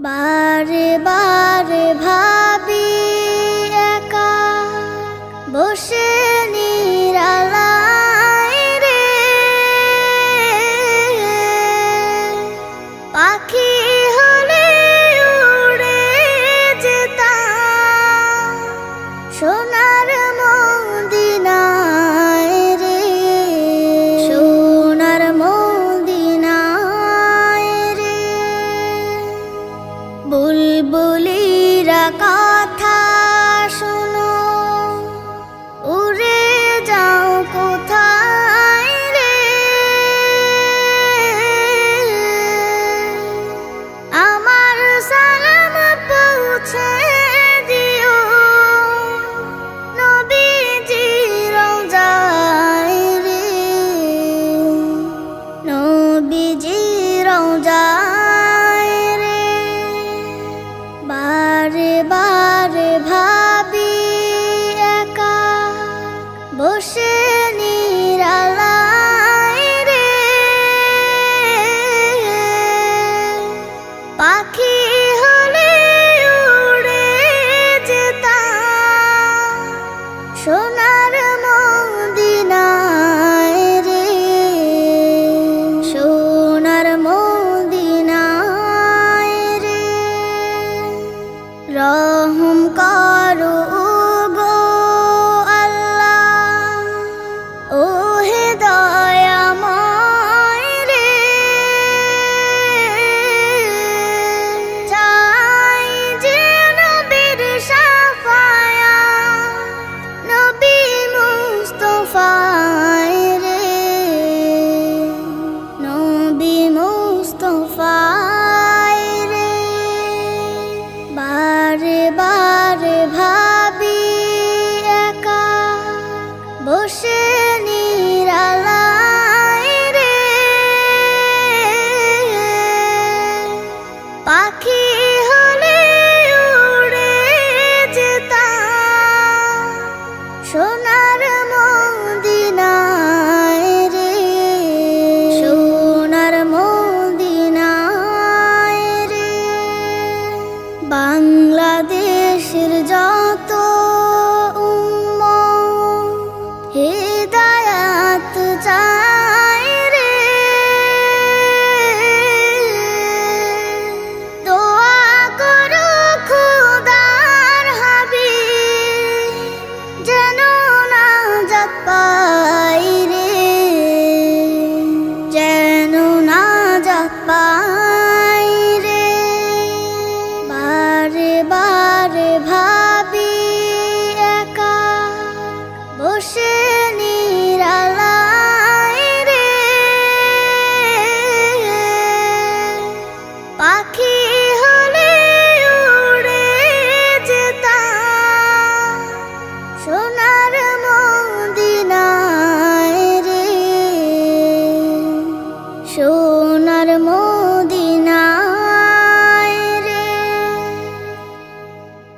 বারে বারে ভাবি একা বসে নিরালায় রে, পাখি হলে উড়ে যেতাম সোনার মদিনায় রে, সোনার মদিনায় রে। বুলবুলিরা কথা শোনো, উড়ে যাও কোথায় রে, আমার সালাম পৌঁছে দিও নবীজির রওজায় রে, নবীজির রওজায় রে। বারে বারে ভাবি একা বসে নিরালায় রে, পাখি হলে উড়ে যেতাম সোনার মদিনায় রে, সোনার মদিনায় রে। রহম করো গো আল্লাহ, ও হে দয়াময় রে, চাই যে নবীর শাফায়াত, নবী মুস্তাফায় রে, নবী মুস্তাফায় রে। বারে বারে ভাবি একা বসে নিরালায় রে, পাখি হলে উড়ে যেতাম সোনার মদিনায় রে, সোনার মদিনায় রে। বাংলাদেশের যত উম্মত হিদায়াত চায় রে, দোয়া করো খোদার হাবিব যেন নাজাত পাই রে, যেন নাজাত পাই রে। বারে বারে ভাবি একা বসে